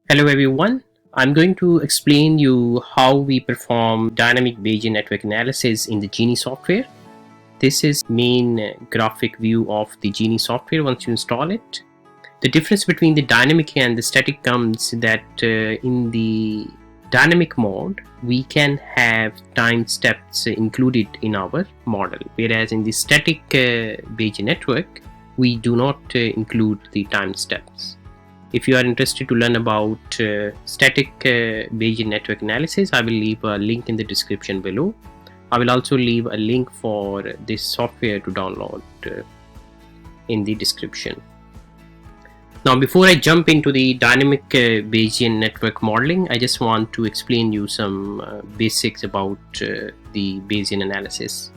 Hello everyone, I'm going to explain you how we perform dynamic Bayesian network analysis in the GeNIe software. This is main graphic view of the GeNIe software once you install it. The difference between the dynamic and the static comes that in the dynamic mode we can have time steps included in our model, whereas in the static Bayesian network we do not include the time steps. If you are interested to learn about static Bayesian network analysis, I will leave a link in the description below. I will also leave a link for this software to download in the description. Now, before I jump into the dynamic Bayesian network modeling, I just want to explain you some basics about the Bayesian analysis.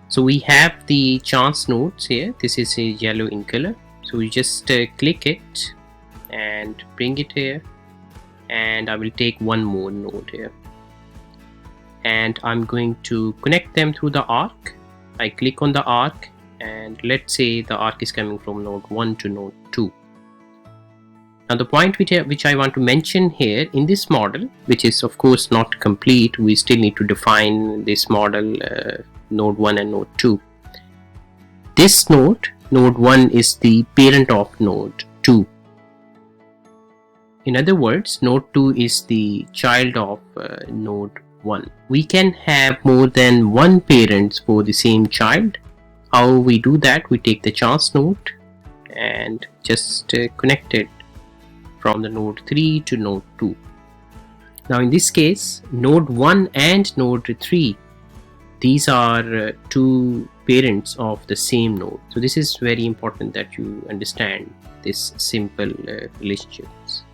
So we have the chance nodes here. This is a yellow in color. So we just click it and bring it here, and I will take one more node here and I'm going to connect them through the arc. I click on the arc and let's say the arc is coming from node 1 to node 2. Now the point which I want to mention here in this model, which is of course not complete, we still need to define this model node 1 and node 2. This node 1 is the parent of node 2. In other words, node 2 is the child of node 1. We can have more than one parent for the same child. How we do that? We take the chance node and just connect it from the node 3 to node 2. Now in this case, node 1 and node 3, these are two parents of the same node. So this is very important that you understand this simple relationships.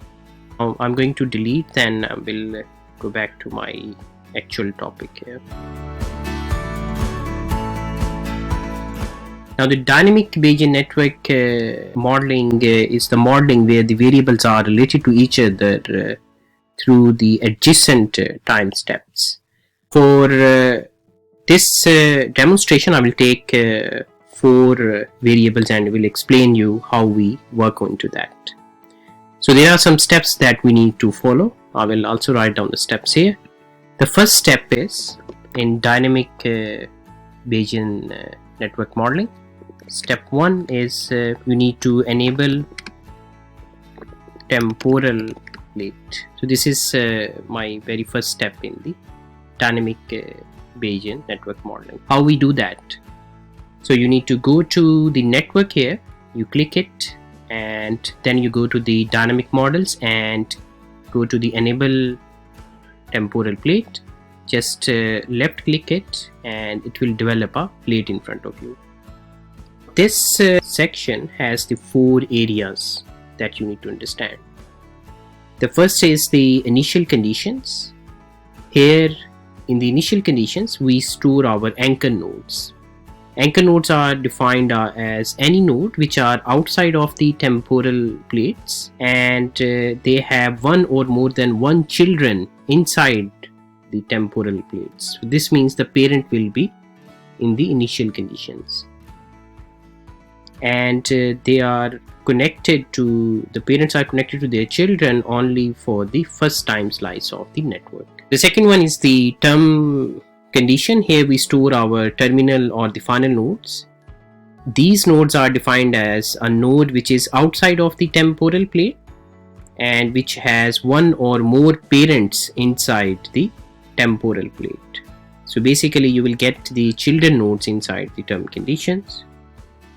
I'm going to delete, then I will go back to my actual topic here. Now the dynamic Bayesian network modeling is the modeling where the variables are related to each other through the adjacent time steps. For this demonstration, I will take 4 variables and will explain you how we work into that. So there are some steps that we need to follow. I will also write down the steps here. The first step is in dynamic Bayesian network modeling. Step 1 is you need to enable temporal plate. So this is my very first step in the dynamic Bayesian network modeling. How we do that? So you need to go to the network here, you click it, and then you go to the dynamic models and go to the enable temporal plate. Just left click it and it will develop a plate in front of you. This section has the 4 areas that you need to understand. The first is the initial conditions. Here in the initial conditions we store our anchor nodes. Anchor nodes are defined as any node which are outside of the temporal plates and they have one or more than one children inside the temporal plates. So this means the parent will be in the initial conditions, and they are connected to, the parents are connected to their children only for the first time slice of the network. The second one is the term condition. Here we store our terminal or the final nodes. These nodes are defined as a node which is outside of the temporal plate and which has one or more parents inside the temporal plate. So basically you will get the children nodes inside the term conditions,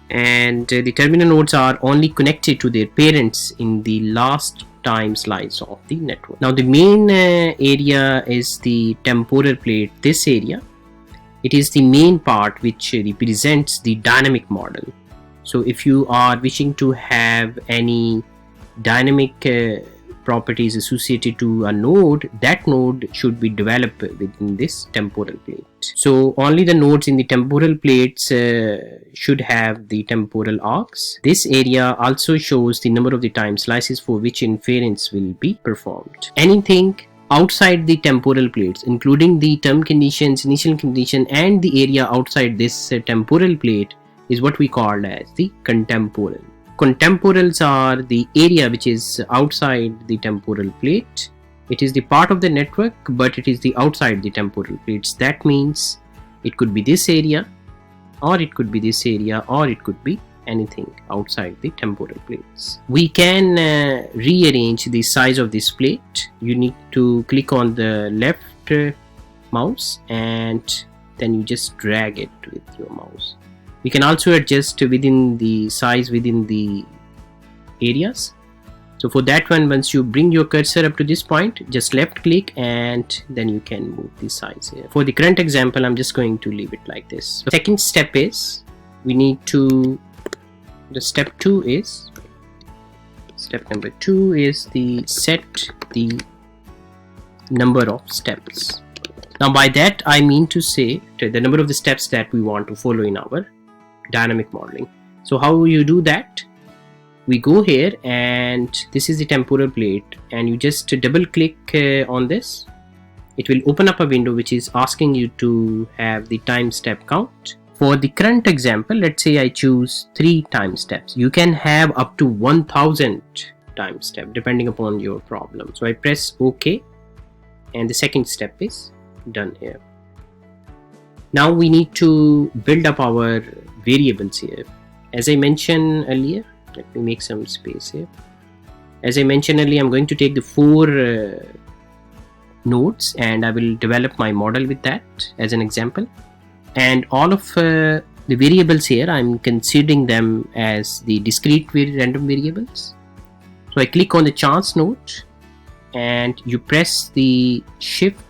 and the terminal nodes are only connected to their parents in the last time slice of the network. Now the main area is the temporal plate. This area, it is the main part which represents the dynamic model. So if you are wishing to have any dynamic properties associated to a node, that node should be developed within this temporal plate. So only the nodes in the temporal plates should have the temporal arcs. This area also shows the number of the time slices for which inference will be performed. Anything outside the temporal plates, including the term conditions, initial condition, and the area outside this temporal plate, is what we call as the contemporal. Contemporals are the area which is outside the temporal plate. It is the part of the network, but it is the outside the temporal plates. That means it could be this area, or it could be this area, or it could be anything outside the temporal plates. We can rearrange the size of this plate. You need to click on the left mouse and then you just drag it with your mouse. We can also adjust within the size within the areas. So for that one, once you bring your cursor up to this point, just left click and then you can move the size here. For the current example, I'm just going to leave it like this. The second step is we need to, step number 2 is the set the number of steps. Now by that I mean to say the number of the steps that we want to follow in our dynamic modeling. So how you do that? We go here and this is the temporal plate, and you just double click on this. It will open up a window which is asking you to have the time step count. For the current example, let's say I choose 3 time steps. You can have up to 1000 time steps depending upon your problem. So I press OK and the second step is done here. Now we need to build up our variables here. As I mentioned earlier, let me make some space here. As I mentioned earlier, I'm going to take the 4 nodes and I will develop my model with that as an example. And all of the variables here, I'm considering them as the discrete random variables. So I click on the chance node and you press the shift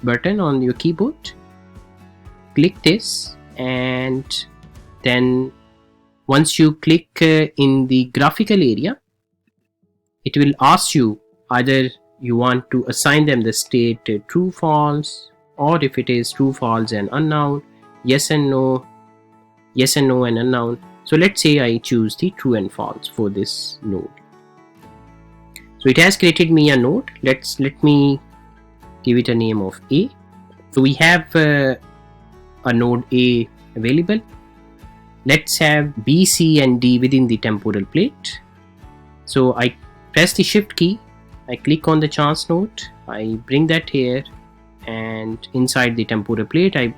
button on your keyboard. Click this, and then once you click in the graphical area, it will ask you either you want to assign them the state true, false, or if it is true, false and unknown, yes and no and unknown. So let's say I choose the true and false for this node. So it has created me a node. Let me give it a name of A. So we have a node A available. Let's have B, C and D within the temporal plate. So I press the shift key, I click on the chance node, I bring that here, and inside the temporal plate I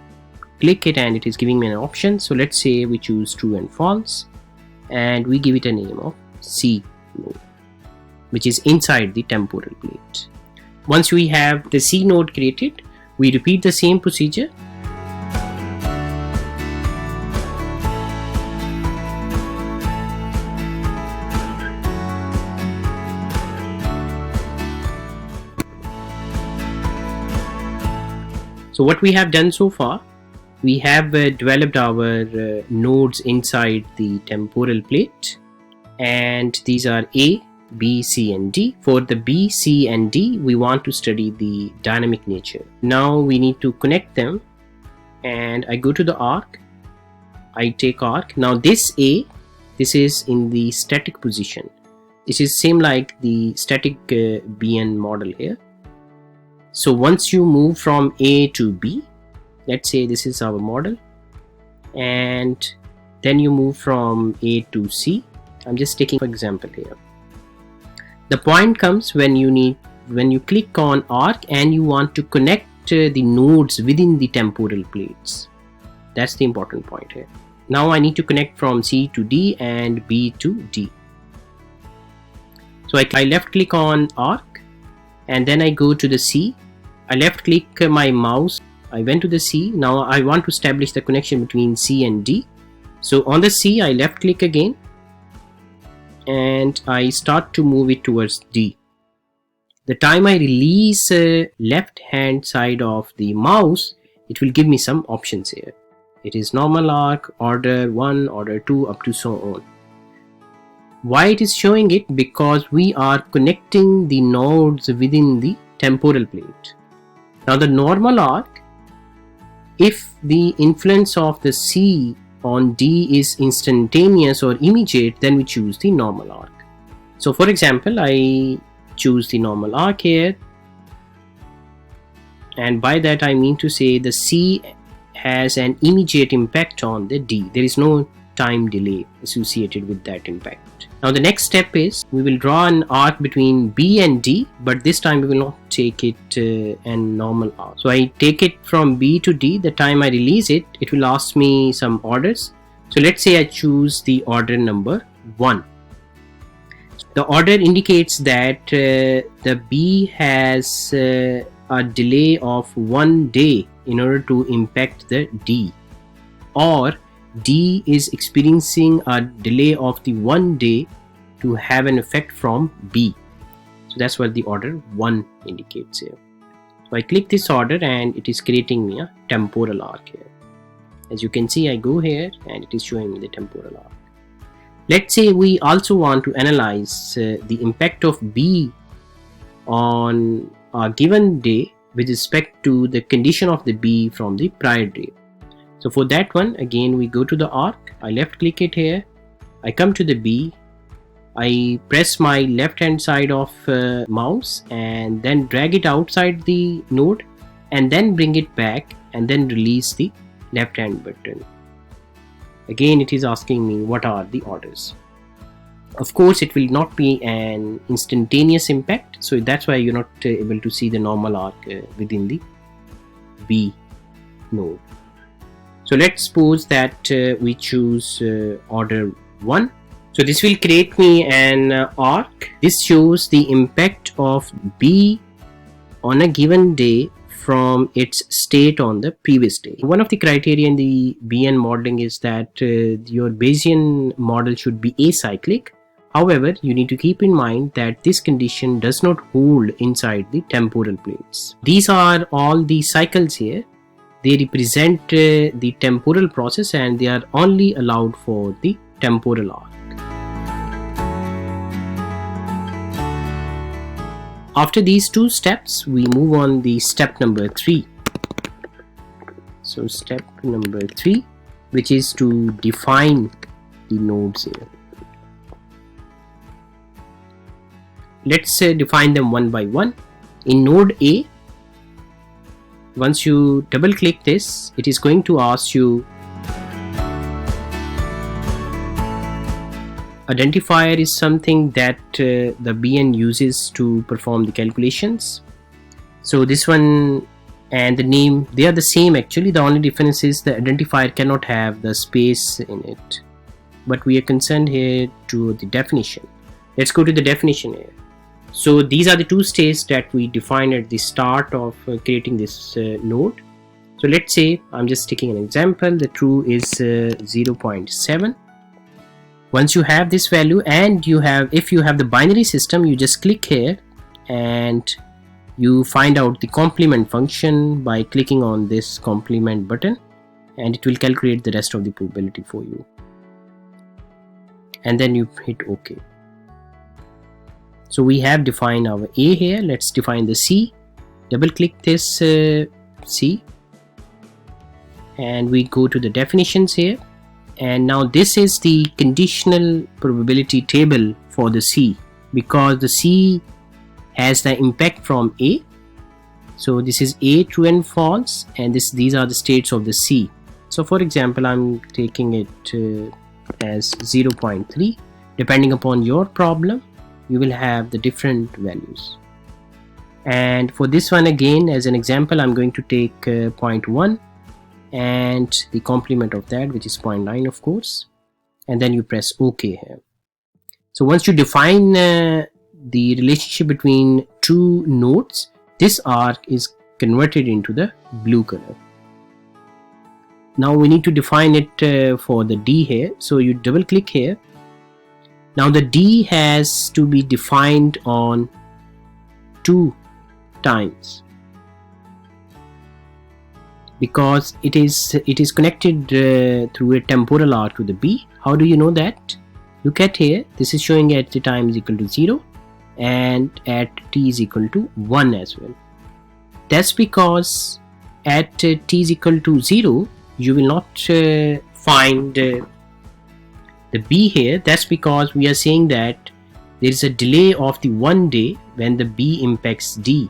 click it and it is giving me an option. So let's say we choose true and false and we give it a name of C node, which is inside the temporal plate. Once we have the C node created, we repeat the same procedure. So what we have done so far, we have developed our nodes inside the temporal plate, and these are A, B, C and D. For the B, C and D, we want to study the dynamic nature. Now we need to connect them, and I go to the arc, I take arc. Now this A, this is in the static position. This is same like the static BN model here. So once you move from A to B, let's say this is our model, and then you move from A to C. I'm just taking for example here. The point comes when you click on arc and you want to connect the nodes within the temporal plates. That's the important point here. Now I need to connect from C to D and B to D. So I left click on arc and then I go to the C. I left click my mouse, I went to the C. Now I want to establish the connection between C and D. So on the C I left click again and I start to move it towards D. The time I release left hand side of the mouse, it will give me some options here. It is normal arc, order 1, order 2 up to so on. Why it is showing it? Because we are connecting the nodes within the temporal plate. Now the normal arc, if the influence of the C on D is instantaneous or immediate, then we choose the normal arc. So for example, I choose the normal arc here, and by that I mean to say the C has an immediate impact on the D. There is no time delay associated with that impact. Now the next step is we will draw an arc between B and D, but this time we will not take it a normal arc. So I take it from B to D. The time I release it, it will ask me some orders. So let's say I choose the order number 1. The order indicates that the B has a delay of 1 day in order to impact the D, or D is experiencing a delay of the 1 day to have an effect from B. So that's what the order 1 indicates here. So I click this order and it is creating me a temporal arc here. As you can see, I go here and it is showing me the temporal arc. Let's say we also want to analyze the impact of B on a given day with respect to the condition of the B from the prior day. So for that one, again we go to the arc, I left click it here, I come to the B, I press my left hand side of mouse and then drag it outside the node and then bring it back and then release the left hand button. Again it is asking me what are the orders. Of course it will not be an instantaneous impact, so that's why you're not able to see the normal arc within the B node. So let's suppose that we choose order 1. So this will create me an arc. This shows the impact of B on a given day from its state on the previous day. One of the criteria in the BN modeling is that your Bayesian model should be acyclic. However, you need to keep in mind that this condition does not hold inside the temporal plates. These are all the cycles here. They represent the temporal process and they are only allowed for the temporal arc. After these 2 steps, we move on the step number 3. So step number 3, which is to define the nodes here. Let's define them one by one. In node A, once you double click this, it is going to ask you identifier is something that the BN uses to perform the calculations. So this one and the name, they are the same actually. The only difference is the identifier cannot have the space in it, but we are concerned here to the definition. Let's go to the definition here. So these are the 2 states that we define at the start of creating this node. So let's say I'm just taking an example. The true is 0.7. Once you have this value, and if you have the binary system, you just click here and you find out the complement function by clicking on this complement button, and it will calculate the rest of the probability for you, and then you hit OK. So we have defined our A here. Let's define the C. Double click this C and we go to the definitions here, and now this is the conditional probability table for the C, because the C has the impact from A. So this is A, true and false, and these are the states of the C. So for example, I'm taking it as 0.3. Depending upon your problem, you will have the different values. And for this one, again as an example, I'm going to take 0.1 and the complement of that, which is 0.9 of course, and then you press OK here. So once you define the relationship between 2 nodes, this arc is converted into the blue color. Now we need to define it for the D here. So you double click here. Now the D has to be defined on 2 times because it is connected through a temporal arc to the B. How do you know that? Look at here. This is showing at the time is equal to 0 and at t is equal to 1 as well. That's because at t is equal to 0 you will not find the B here. That's because we are saying that there is a delay of the 1 day when the B impacts D.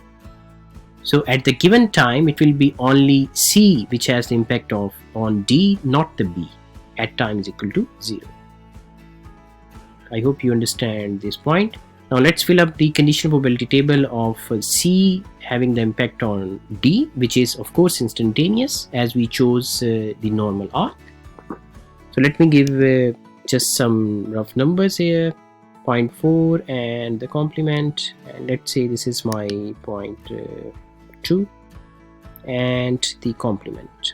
So at the given time it will be only C which has the impact on D, not the B. at time is equal to 0. I hope you understand this point. Now let's fill up the conditional probability table of C having the impact on D, which is of course instantaneous as we chose the normal arc. So let me give just some rough numbers here, 0.4 and the complement, and let's say this is my 0.2 and the complement.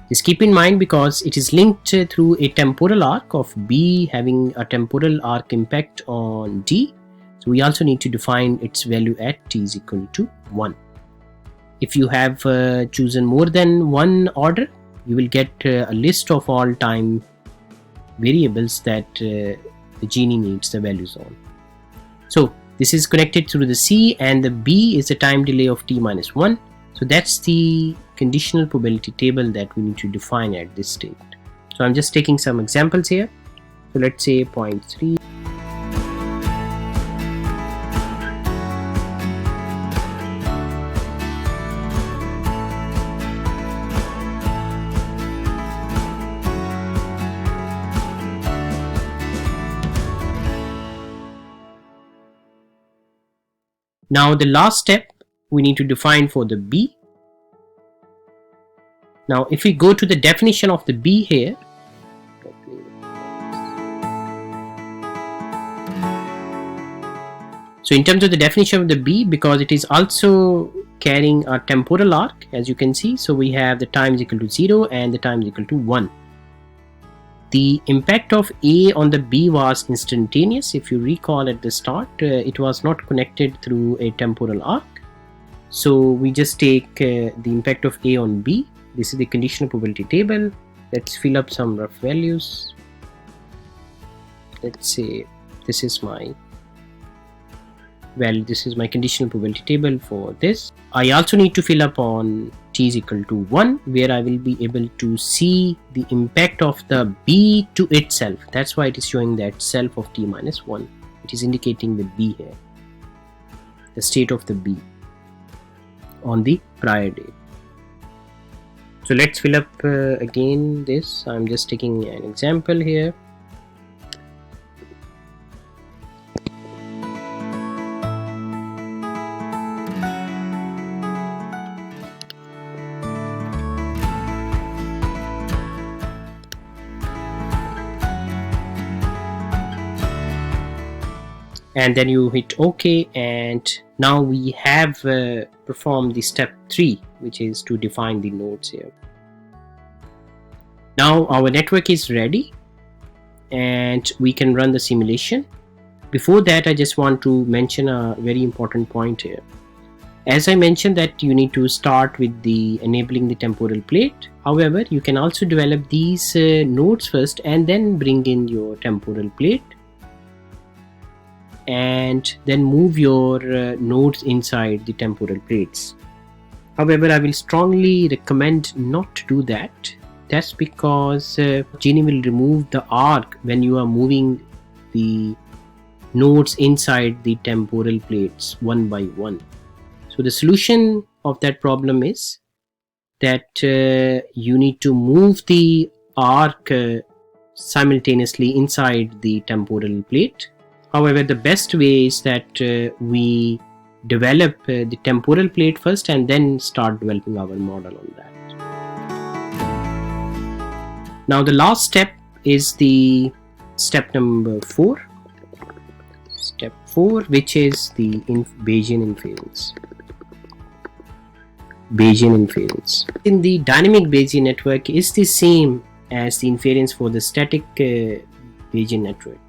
Just keep in mind, because it is linked through a temporal arc of B having a temporal arc impact on D, so we also need to define its value at t is equal to 1. If you have chosen more than one order, you will get a list of all time variables that the GeNIe needs the values on. So this is connected through the C, and the B is the time delay of t minus 1. So that's the conditional probability table that we need to define at this state. So I'm just taking some examples here. So let's say 0.3. Now the last step we need to define for the B. Now if we go to the definition of the B here, so in terms of the definition of the B, because it is also carrying a temporal arc, as you can see, so we have the time is equal to 0 and the time is equal to 1. The impact of A on the B was instantaneous. If you recall at the start, it was not connected through a temporal arc. So we just take the impact of A on B. This is the conditional probability table. Let's fill up some rough values. Let's say this is my conditional probability table for this. I also need to fill up on t is equal to 1, where I will be able to see the impact of the B to itself. That's why it is showing that self of t minus 1. It is indicating the B here, the state of the B on the prior day. So let's fill up again this. I'm just taking an example here. And then you hit OK, and now we have performed the step 3, which is to define the nodes here. Now our network is ready and we can run the simulation. Before that, I just want to mention a very important point here. As I mentioned that you need to start with the enabling the temporal plate. However, you can also develop these nodes first and then bring in your temporal plate, and then move your nodes inside the temporal plates. However, I will strongly recommend not to do that. That's because GeNIe will remove the arc when you are moving the nodes inside the temporal plates one by one. So the solution of that problem is that you need to move the arc simultaneously inside the temporal plate. However, the best way is that we develop the temporal plate first and then start developing our model on that. Now the last step is the step number 4. Step 4, which is the Bayesian inference. Bayesian inference in the dynamic Bayesian network is the same as the inference for the static Bayesian network.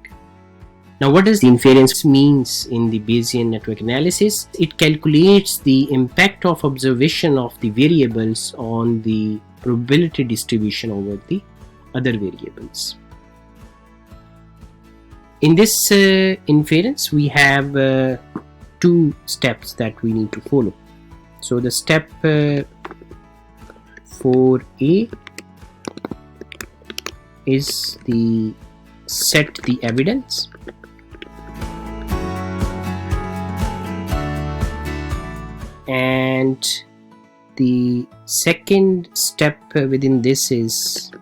Now what does the inference means in the Bayesian network analysis? It calculates the impact of observation of the variables on the probability distribution over the other variables. In this inference, we have 2 steps that we need to follow. So the step 4a is the set the evidence. And the second step within this is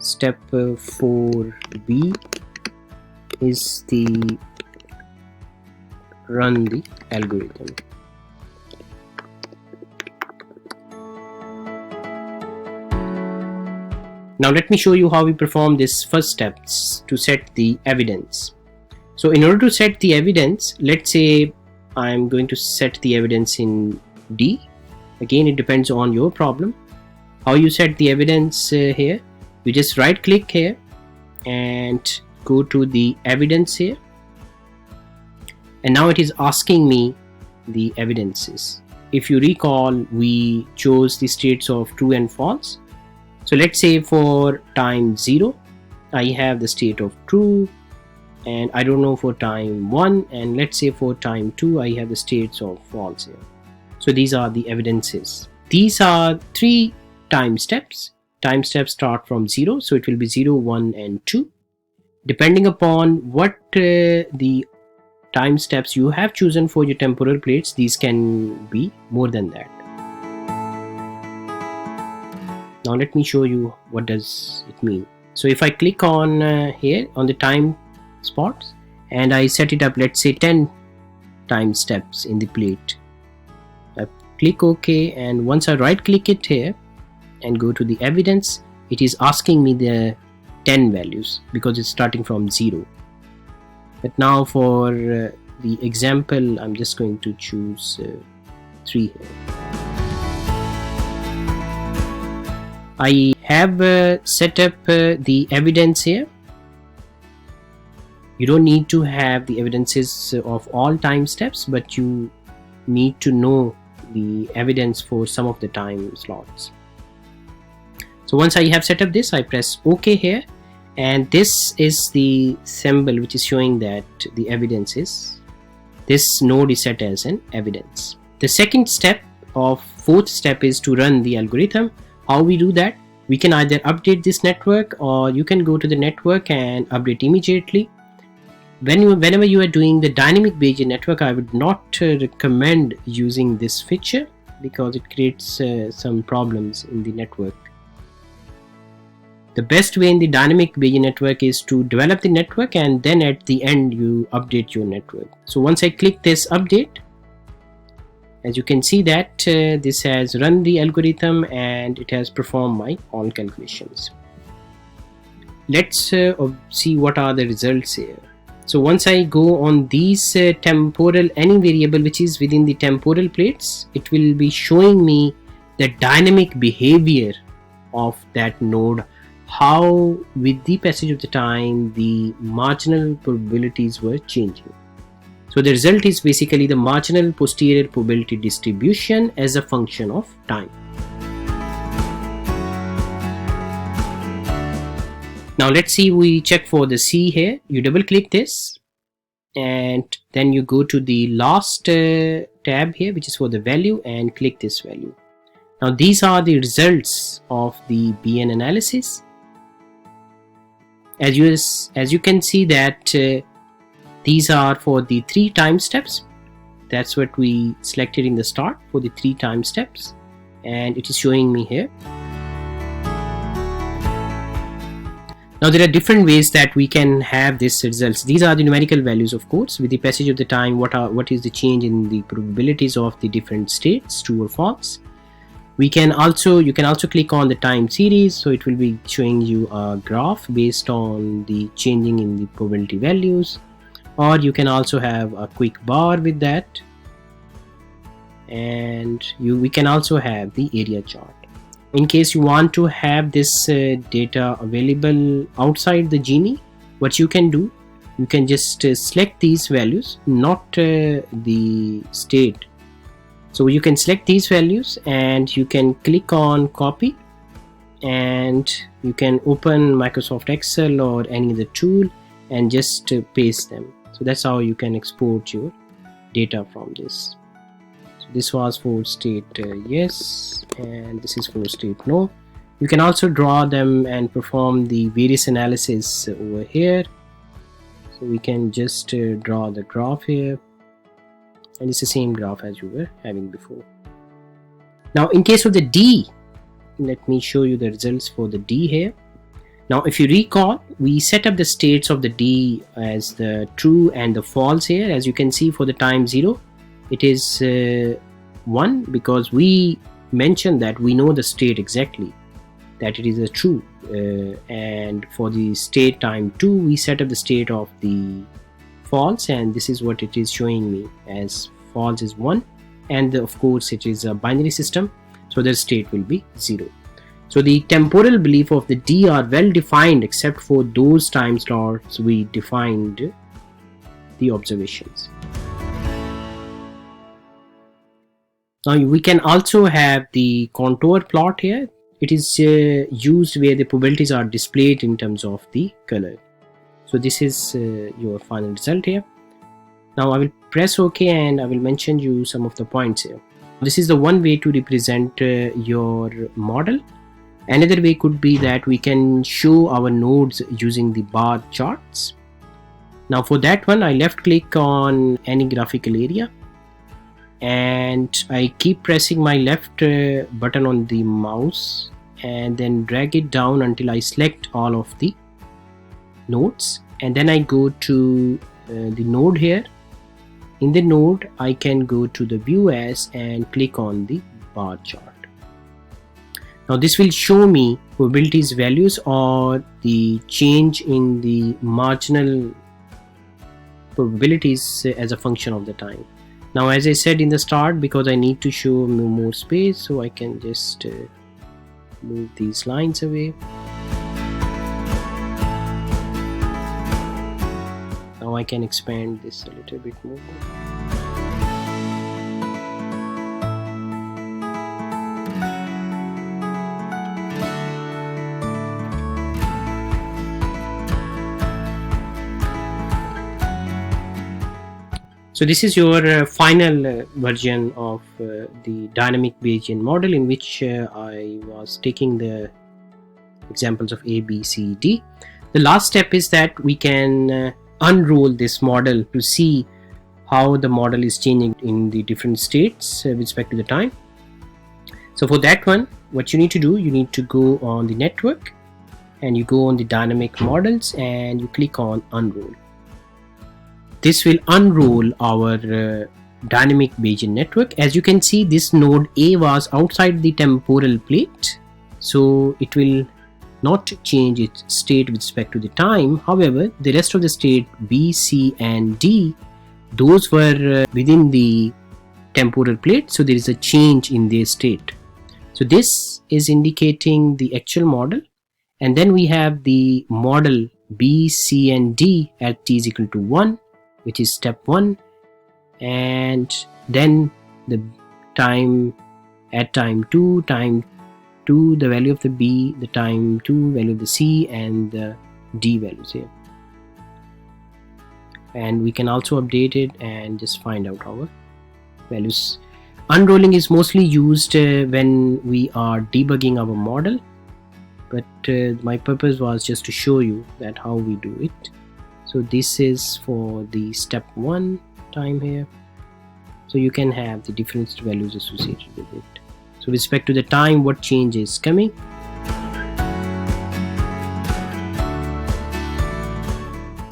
step 4b is the run the algorithm. Now let me show you how we perform this first steps to set the evidence. So in order to set the evidence, let's say I'm going to set the evidence in D. Again, it depends on your problem. How you set the evidence here, you just right click here and go to the evidence here, and now it is asking me the evidences. If you recall, we chose the states of true and false. So let's say for time 0 I have the state of true, and I don't know for time 1, and let's say for time 2 I have the states of false here. So these are the evidences. These are 3 time steps. Time steps start from 0, so it will be 0, 1 and 2. Depending upon what the time steps you have chosen for your temporal plates, these can be more than that. Now let me show you what does it mean. So if I click on here on the time spots and I set it up, let's say 10 time steps in the plate. I click OK, and once I right click it here and go to the evidence, it is asking me the 10 values because it's starting from 0. But now for the example, I'm just going to choose 3 here. I have set up the evidence here. You don't need to have the evidences of all time steps, but you need to know the evidence for some of the time slots. So once I have set up this, I press OK here, and this is the symbol which is showing that the evidence is, this node is set as an evidence. The second step of fourth step is to run the algorithm. How we do that? We can either update this network, or you can go to the network and update immediately. Whenever you are doing the dynamic Bayesian network, I would not recommend using this feature because it creates some problems in the network. The best way in the dynamic Bayesian network is to develop the network and then at the end you update your network. So once I click this update, as you can see that this has run the algorithm and it has performed my all calculations. Let's see what are the results here. So once I go on these temporal, any variable which is within the temporal plates, it will be showing me the dynamic behavior of that node, how with the passage of the time the marginal probabilities were changing. So the result is basically the marginal posterior probability distribution as a function of time. Now let's see, we check for the C here. You double click this and then you go to the last tab here, which is for the value, and click this value. Now these are the results of the BN analysis. As you can see that these are for the 3 time steps. That's what we selected in the start for the 3 time steps, and it is showing me here. Now there are different ways that we can have these results. These are the numerical values, of course, with the passage of the time. What is the change in the probabilities of the different states, true or false. You can also click on the time series, so it will be showing you a graph based on the changing in the probability values, or you can also have a quick bar with that, and we can also have the area chart. In case you want to have this data available outside the GeNIe, what you can do, you can just select these values, not the state. So you can select these values and you can click on copy, and you can open Microsoft Excel or any other tool and just paste them. So that's how you can export your data from this. This was for state yes, and this is for state no. You can also draw them and perform the various analysis over here. So we can just draw the graph here, and it's the same graph as you were having before. Now in case of the D, let me show you the results for the D here. Now if you recall, we set up the states of the D as the true and the false here. As you can see, for the time 0 it is 1, because we mentioned that we know the state exactly, that it is a true, and for the state time 2 we set up the state of the false, and this is what it is showing me as false is 1, and of course it is a binary system, so the state will be 0. So the temporal belief of the D are well defined except for those time slots we defined the observations. Now we can also have the contour plot here. It is used where the probabilities are displayed in terms of the color. So this is your final result here. Now I will press OK and I will mention you some of the points here. This is the one way to represent your model. Another way could be that we can show our nodes using the bar charts. Now for that one, I left click on any graphical area and I keep pressing my left button on the mouse and then drag it down until I select all of the nodes, and then I go to the node here. In the node I can go to the view as and click on the bar chart. Now this will show me probabilities values or the change in the marginal probabilities as a function of the time. Now as I said in the start, because I need to show more space, so I can just move these lines away. Now I can expand this a little bit more. So this is your final version of the dynamic Bayesian model, in which I was taking the examples of A, B, C, D. The last step is that we can unroll this model to see how the model is changing in the different states with respect to the time. So for that one, what you need to do, you need to go on the network and you go on the dynamic models and you click on unroll. This will unroll our dynamic Bayesian network. As you can see, this node A was outside the temporal plate, so it will not change its state with respect to the time. However, the rest of the state B, C and D, those were within the temporal plate, so there is a change in their state. So this is indicating the actual model, and then we have the model B, C and D at t is equal to 1, which is step 1, and then the time at time 2, the value of the B, the time 2 value of the C and the D values here. And we can also update it and just find out our values. Unrolling is mostly used when we are debugging our model, but my purpose was just to show you that how we do it. So this is for the step 1 time here, so you can have the different values associated with it. So with respect to the time, what change is coming.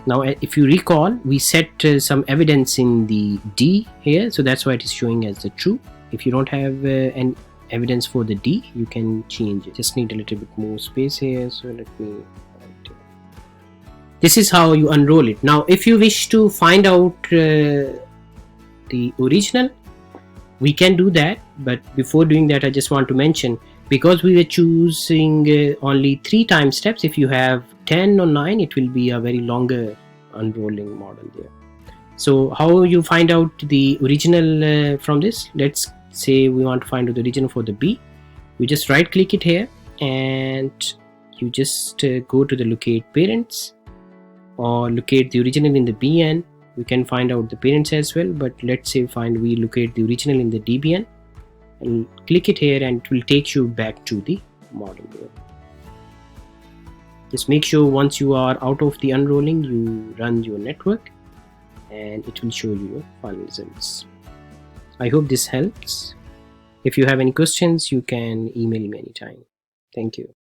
Now if you recall, we set some evidence in the D here, so that's why it is showing as the true. If you don't have an evidence for the D, you can change it. Just need a little bit more space here, so let me. This is how you unroll it. Now if you wish to find out the original, we can do that, but before doing that I just want to mention, because we were choosing only 3 time steps, if you have 10 or 9 it will be a very longer unrolling model there. So how you find out the original from this? Let's say we want to find out the original for the B. You just right click it here and you just go to the locate parents or locate the original in the BN. We can find out the parents as well, but let's say we locate the original in the DBN and click it here, and it will take you back to the model there. Just make sure once you are out of the unrolling, you run your network and it will show you your final results. I hope this helps. If you have any questions, you can email me anytime. Thank you.